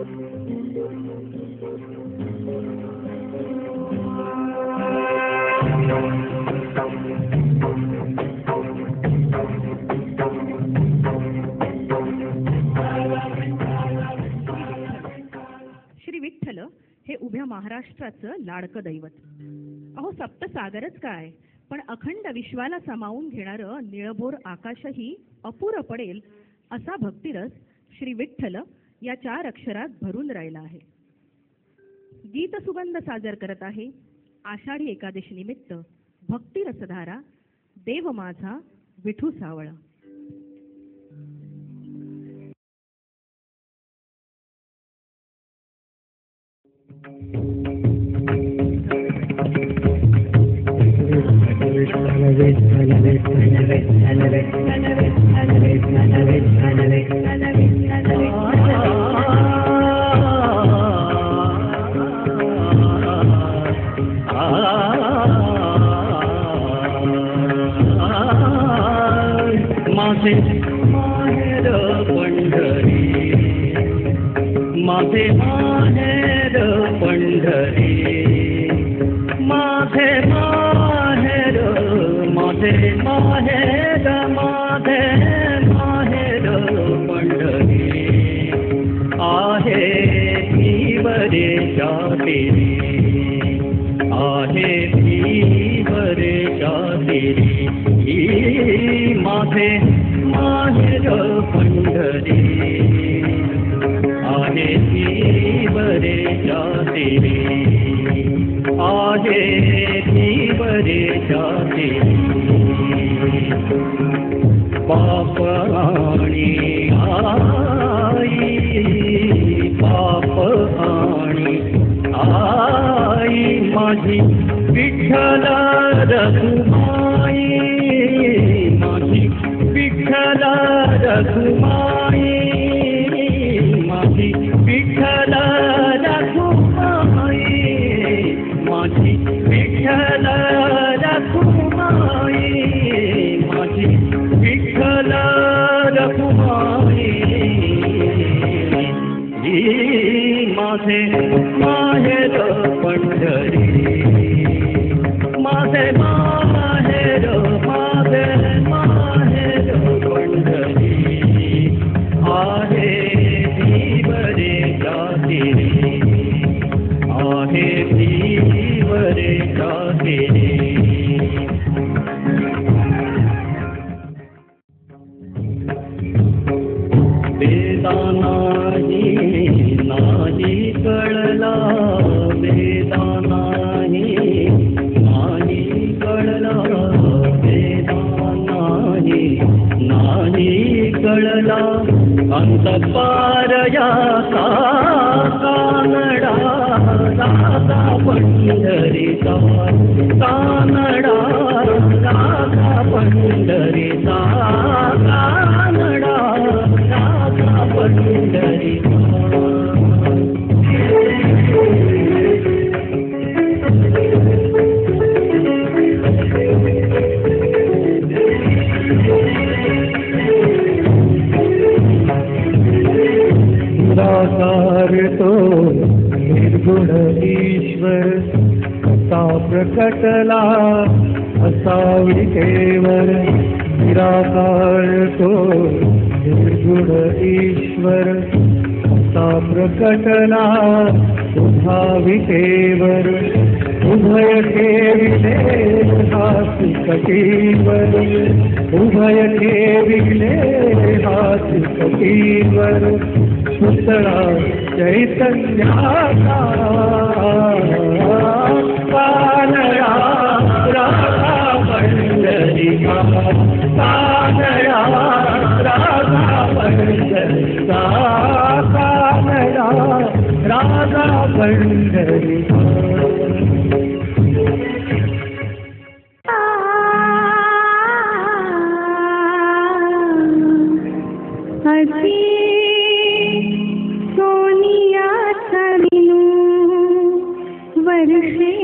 श्री विठ्ठल हे उभ्या महाराष्ट्राचं लाडकं दैवत. अहो सप्तसागरच काय, पण अखंड विश्वाला सामावून घेणारं निळभोर आकाशही अपुरं पडेल असा भक्तिरस श्री विठ्ठल या 4 अक्षरात भरून राहिला आहे. गीत सुगंध सादर करत आहे आषाढी एकादशी निमित्त भक्तिरसधारा देव माझा विठू सावळा. माझे माहेर पंढरी, माझे माहेर पंढरी, माझे माहेर, माझे माहेर, माझे माहेर पंढरी आहे भीवरेच्या तेरी, आहे भीवरेच्या तेरी. माझे माहेर पंढरी आहे भीवरेच्या तेरी, आहे भीवरेच्या तेरी. बाप आणि आई, बाप आणि आई माझी विठ्ठल रघुमाई, माझी विठ्ठल रघुमाई, माझी विठ्ठल रघुमाई, माझी विठ्ठल रघुमाई, माझी विठ्ठल रघुमाई. माझे माहेर पंढरी, माझे माहेर, माझे माहेर पंढरी आहे भीवरेच्या तेरी, आहे भीवरेच्या तेरी. वेदा नाही नाही कळला, वेदा नाही नाही कळला, वेदा नाही नाही कळला. अंतपार याचा कानडा राधा पंढरीचा, कानडा राधा पंढरीचा, कानडा राधा पंढरीचा. निराकार तो निर्गुण ईश्वर असा प्रकटला असा विटेवर. निराकार तो निर्गुण ईश्वर असा प्रकटला तुझा विटेवर. उभय ठेविले हात कटीवर, उभय ठेविले हात कटीवर. पुतळा चैतन्याचा कानडा राधा पंढरीचा, कानडा राधा पंढरीचा, कानडा राधा पंढरीचा. वर्षे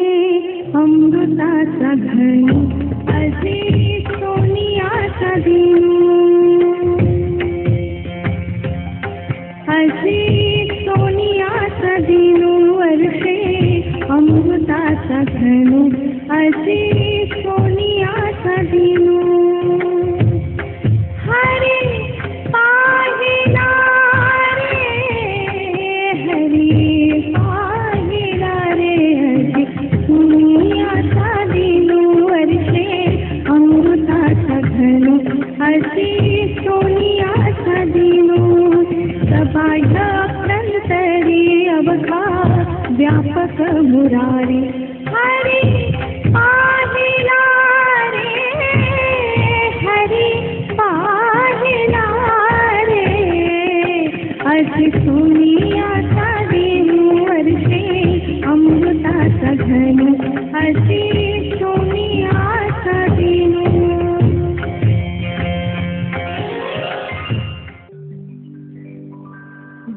अमृताचा घन असे सोनियाचा दिनू, असे सोनिया सखणू अशी सोनियाचा दिनू हरी पाहिला रे हरी पाहिला रे अशी सोनियाचा दिनू वर्षे अमृताचा घनू अशी सोनियाचा दिनू सबाह्य अभ्यंतरी अवघा व्यापक मुरारी हरी पाहिला रे हरी पाहिला रे अशी सोनियाचा दिनू वर्षे अमृताचा घनू अशी सोनियाचा दिनू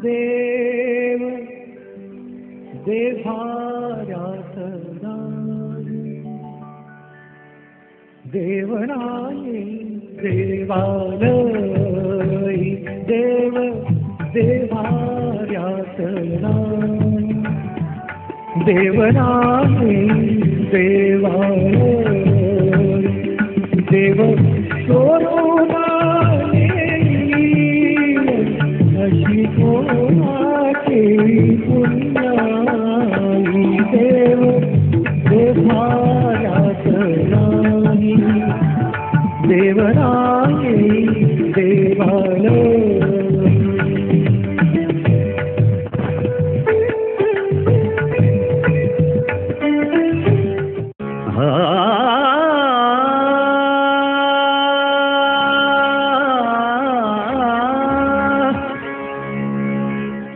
देव देवाऱ्यात देवनाई देवालयी देव देवाऱ्यात देवनाई देवालयी देव सोरोनाई अशी कोणाची पुण्याई देव देवाऱ्यात नाही देवनाई देवालयी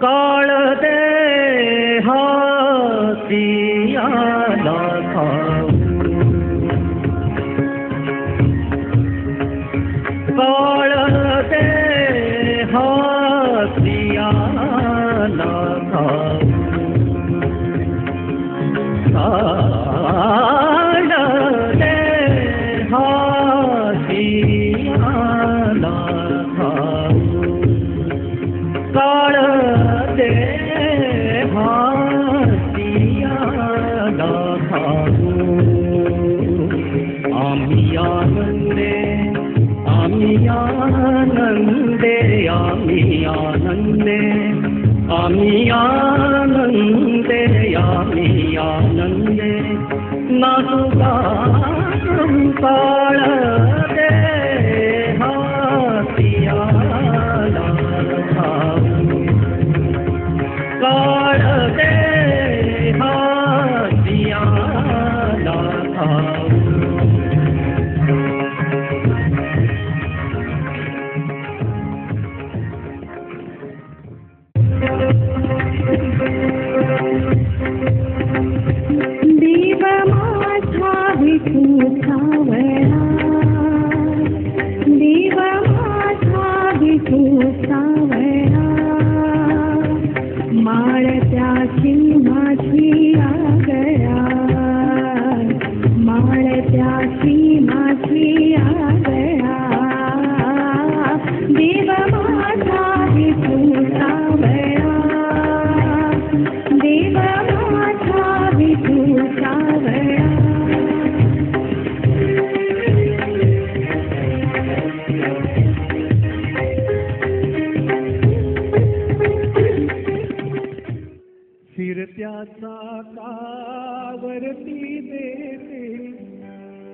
काळ देहासियाला खाऊ काळ देहासियाला खाऊ काळ देहासियाला खाऊ काळ देहासियाला खाऊ आम्ही आनंदे आम्ही आनंदे आम्ही आनंदे आम्ही आनंदे आम्ही आनंदे नाचुका काळ देहासियाला खाऊ काळ देहासियाला खाऊ देव माझा विठू सावळा देव माझा विठू सावळा माळ त्या सिंहाची आगळा माळ त्या सिंहाची आगळा देव माझा विठू सावळा देव माझा विठू सावळा फिरत्याचा कावरती देते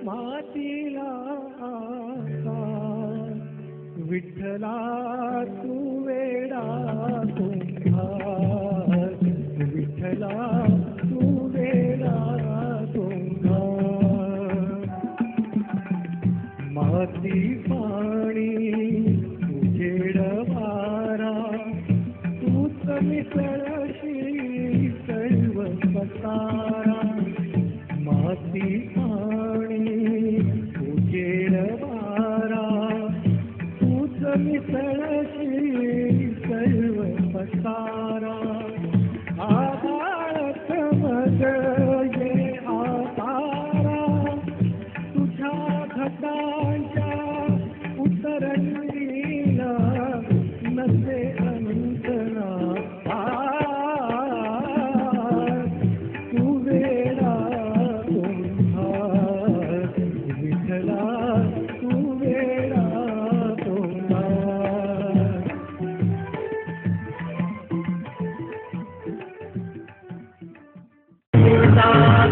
मातीला आकार विठ्ठला तू वेडा तुंभार विठ्ठला तू वेडा तुंभार माती पाणी उजेड वारा तूच मिसळशी सर्व पसारा माती पाणी उजेड वारा तूच मिसळशी सर्व पसारा आधारत मग ये आतारा तुझ्या घटांच्या उतरंगीला नसे अंतना तू वेडा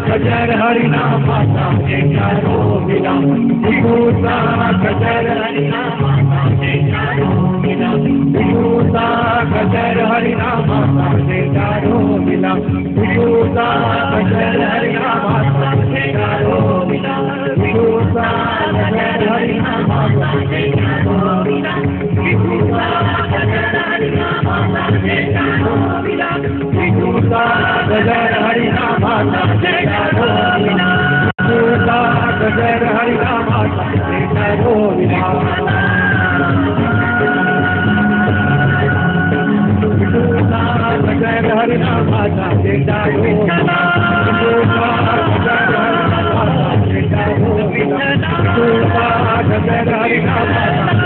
गजर हरिनामाचा जयकारो विना विठूचा गजर हरिनामाचा जयकारो विना विठूचा गजर हरिनामाचा जयकारो विना विठूचा गजर हरिनामाचा जयकारो विना विठूचा गजर हरिनामाचा जयकारो विना विठूचा गजर हरिनामाचा जयकारो विना विठूचा गजर हरिनामाचा जयकारो विना विठूचा गजर हरिनामाचा जयकारो विना विठूचा गजर हरिनामाचा जयकारो विना विठूचा गजर हरिनामाचा जयकारो विना विठूचा गजर हरिनामाचा